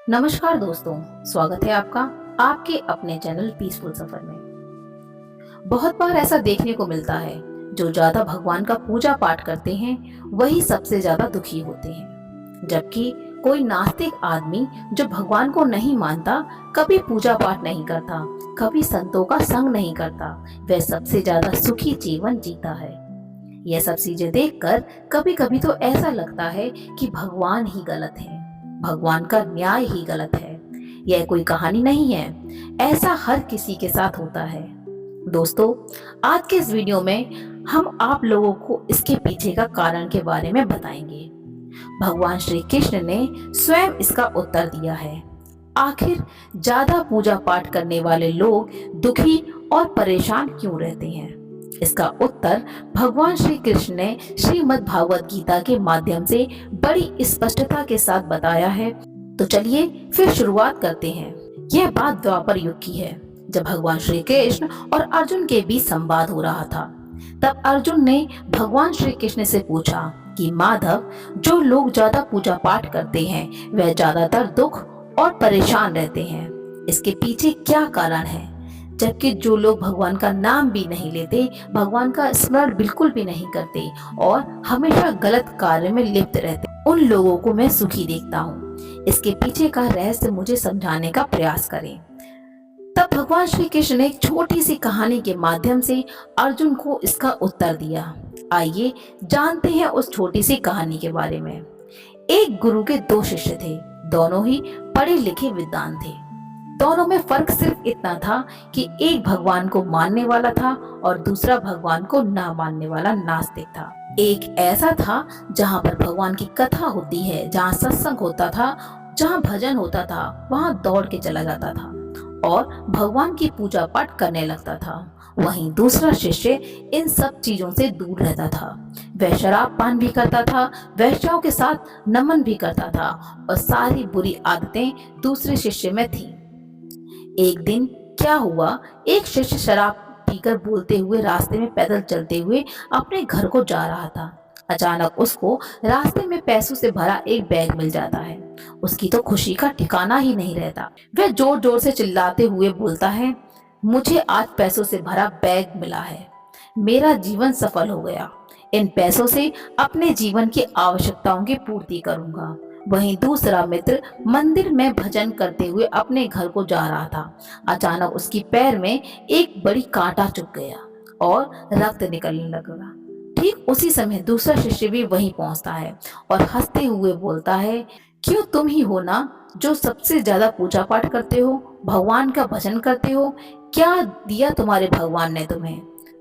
नमस्कार दोस्तों, स्वागत है आपका आपके अपने चैनल पीसफुल सफर में। बहुत बार ऐसा देखने को मिलता है, जो ज्यादा भगवान का पूजा पाठ करते हैं वही सबसे ज्यादा दुखी होते हैं, जबकि कोई नास्तिक आदमी जो भगवान को नहीं मानता, कभी पूजा पाठ नहीं करता, कभी संतों का संग नहीं करता, वह सबसे ज्यादा सुखी जीवन जीता है। यह सब चीजें देखकर कभी कभी तो ऐसा लगता है कि भगवान ही गलत है, भगवान का न्याय ही गलत है। यह कोई कहानी नहीं है, ऐसा हर किसी के साथ होता है। दोस्तों, आज के इस वीडियो में हम आप लोगों को इसके पीछे का कारण के बारे में बताएंगे। भगवान श्री कृष्ण ने स्वयं इसका उत्तर दिया है। आखिर ज्यादा पूजा पाठ करने वाले लोग दुखी और परेशान क्यों रहते हैं? इसका उत्तर भगवान श्री कृष्ण ने श्रीमद् भागवत गीता के माध्यम से बड़ी स्पष्टता के साथ बताया है। तो चलिए फिर शुरुआत करते हैं। यह बात द्वापर युग की है, जब भगवान श्री कृष्ण और अर्जुन के बीच संवाद हो रहा था। तब अर्जुन ने भगवान श्री कृष्ण से पूछा कि माधव, जो लोग ज्यादा पूजा पाठ करते हैं वह ज्यादातर दुख और परेशान रहते हैं, इसके पीछे क्या कारण है? जबकि जो लोग भगवान का नाम भी नहीं लेते, भगवान का स्मरण बिल्कुल भी नहीं करते और हमेशा गलत कार्य में लिप्त रहते, उन लोगों को मैं सुखी देखता हूँ। इसके पीछे का रहस्य मुझे समझाने का प्रयास करें। तब भगवान श्री कृष्ण ने एक छोटी सी कहानी के माध्यम से अर्जुन को इसका उत्तर दिया। आइए जानते हैं उस छोटी सी कहानी के बारे में। एक गुरु के दो शिष्य थे, दोनों ही पढ़े लिखे विद्वान थे। दोनों में फर्क सिर्फ इतना था कि एक भगवान को मानने वाला था और दूसरा भगवान को ना मानने वाला नास्तिक था। एक ऐसा था जहाँ पर भगवान की कथा होती है, जहाँ सत्संग होता था, जहाँ भजन होता था, वहाँ दौड़ के चला जाता था और भगवान की पूजा पाठ करने लगता था। वहीं दूसरा शिष्य इन सब चीजों से दूर रहता था। वह शराब पान भी करता था, वैश्याओं के साथ नमन भी करता था और सारी बुरी आदतें दूसरे शिष्य में थी। एक दिन क्या हुआ, एक शिष्य शराब पीकर बोलते हुए रास्ते में पैदल चलते हुए अपने घर को जा रहा था। अचानक उसको रास्ते में पैसों से भरा एक बैग मिल जाता है। उसकी तो खुशी का ठिकाना ही नहीं रहता। वह जोर जोर से चिल्लाते हुए बोलता है, मुझे आज पैसों से भरा बैग मिला है, मेरा जीवन सफल हो गया। इन पैसों से अपने जीवन की आवश्यकताओं की पूर्ति करूंगा। वहीं दूसरा मित्र मंदिर में भजन करते हुए अपने घर को जा रहा था। अचानक उसकी पैर में एक बड़ी कांटा चुभ गया और रक्त निकलने लगा। ठीक उसी समय दूसरा शिष्य भी वहीं पहुंचता है और हंसते हुए बोलता है, क्यों तुम ही हो ना जो सबसे ज्यादा पूजा पाठ करते हो, भगवान का भजन करते हो? क्या दिया तुम्हारे भगवान ने तुम्हें?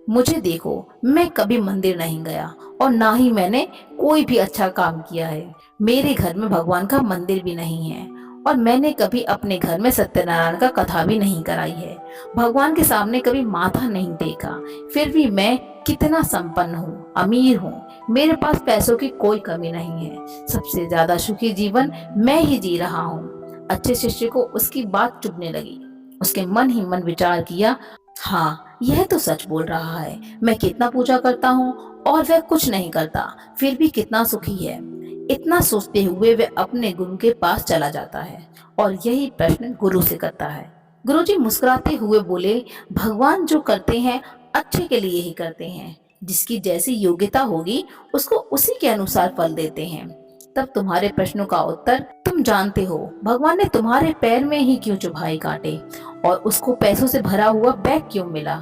मुझे देखो, मैं कभी मंदिर नहीं गया और ना ही मैंने कोई भी अच्छा काम किया है। मेरे घर में भगवान का मंदिर भी नहीं है और मैंने कभी अपने घर में सत्यनारायण का कथा भी नहीं कराई है। भगवान के सामने कभी माथा नहीं टेका। फिर भी मैं कितना संपन्न हूँ, अमीर हूँ, मेरे पास पैसों की कोई कमी नहीं है। सबसे ज्यादा सुखी जीवन मैं ही जी रहा हूँ। अच्छे शिष्य को उसकी बात चुभने लगी। उसके मन ही मन विचार किया, हाँ, यह तो सच बोल रहा है। मैं कितना पूजा करता हूँ और वह कुछ नहीं करता, फिर भी कितना सुखी है। इतना सोचते हुए वह अपने गुरु के पास चला जाता है और यही प्रश्न गुरु से करता है। गुरुजी मुस्कुराते हुए बोले, भगवान जो करते हैं अच्छे के लिए ही करते हैं। जिसकी जैसी योग्यता होगी उसको उसी के अनुसार फल देते हैं। तब तुम्हारे प्रश्नों का उत्तर तुम जानते हो। भगवान ने तुम्हारे पैर में ही क्यों चुभाई कांटे और उसको पैसों से भरा हुआ बैग क्यों मिला?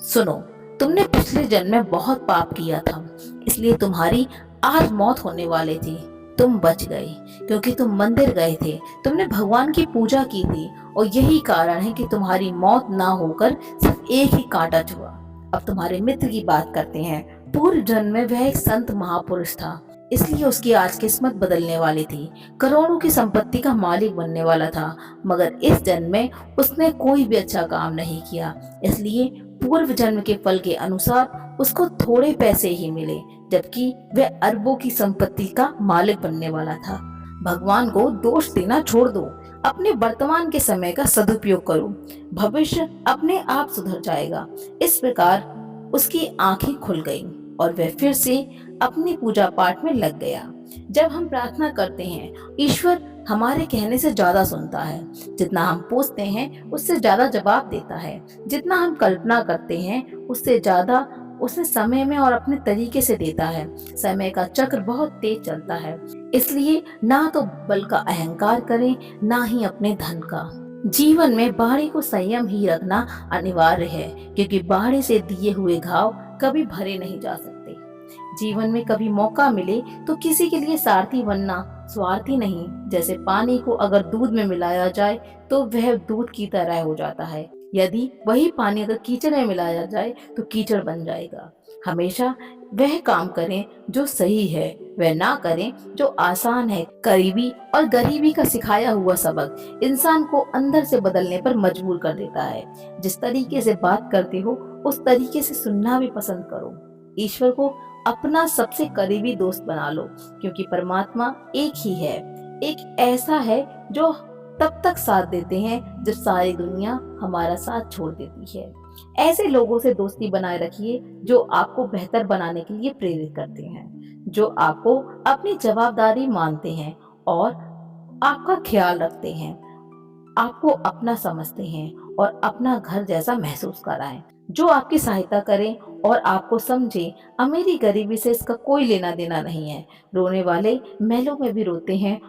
सुनो, तुमने पिछले जन्म में बहुत पाप किया था, इसलिए तुम्हारी आज मौत होने वाली थी। तुम बच गए क्योंकि तुम मंदिर गए थे, तुमने भगवान की पूजा की थी और यही कारण है कि तुम्हारी मौत ना होकर सिर्फ एक ही कांटा छुआ। अब तुम्हारे मित्र की बात करते हैं। पूर्व जन्म में वह एक संत महापुरुष था, इसलिए उसकी आज किस्मत बदलने वाली थी। करोड़ों की संपत्ति का मालिक बनने वाला था, मगर इस जन्म में उसने कोई भी अच्छा काम नहीं किया, इसलिए पूर्व जन्म के फल के अनुसार उसको थोड़े पैसे ही मिले, जबकि वह अरबों की संपत्ति का मालिक बनने वाला था। भगवान को दोष देना छोड़ दो, अपने वर्तमान के समय का सदुपयोग करो, भविष्य अपने आप सुधर जाएगा। इस प्रकार उसकी आंखें खुल गईं और वह फिर से अपनी पूजा पाठ में लग गया। जब हम प्रार्थना करते हैं, ईश्वर हमारे कहने से ज्यादा सुनता है। जितना हम पूछते हैं उससे ज्यादा जवाब देता है। जितना हम कल्पना करते हैं उससे ज्यादा उसे समय में और अपने तरीके से देता है। समय का चक्र बहुत तेज चलता है, इसलिए ना तो बल का अहंकार करें, ना ही अपने धन का। जीवन में बाड़ी को संयम ही रखना अनिवार्य है, क्योंकि बाड़ी से दिए हुए घाव कभी भरे नहीं जा सकते। जीवन में कभी मौका मिले तो किसी के लिए सारथी बनना, स्वार्थी नहीं। जैसे पानी को अगर दूध में मिलाया जाए तो वह दूध की तरह हो जाता है, यदि वही पानी अगर कीचड़ में मिलाया जाए तो कीचड़ बन जाएगा। हमेशा वह काम करें जो सही है, वह ना करें जो आसान है। करीबी और गरीबी का सिखाया हुआ सबक इंसान को अंदर से बदलने पर मजबूर कर देता है। जिस तरीके से बात करते हो उस तरीके से सुनना भी पसंद करो। ईश्वर को अपना सबसे करीबी दोस्त बना लो, क्योंकि परमात्मा एक ही है। एक ऐसा है जो तब तक साथ देते हैं जब सारी दुनिया हमारा साथ छोड़ देती है। ऐसे लोगों से दोस्ती बनाए रखिए जो आपको बेहतर बनाने के लिए प्रेरित करते हैं, जो आपको अपनी जवाबदारी मानते हैं और आपका ख्याल रखते हैं, आपको अपना समझते हैं और अपना घर जैसा महसूस कराएं, जो आपकी सहायता करें और आपको समझे। अमीरी गरीबी से इसका कोई लेना देना नहीं है। रोने वाले महलों में भी रोते हैं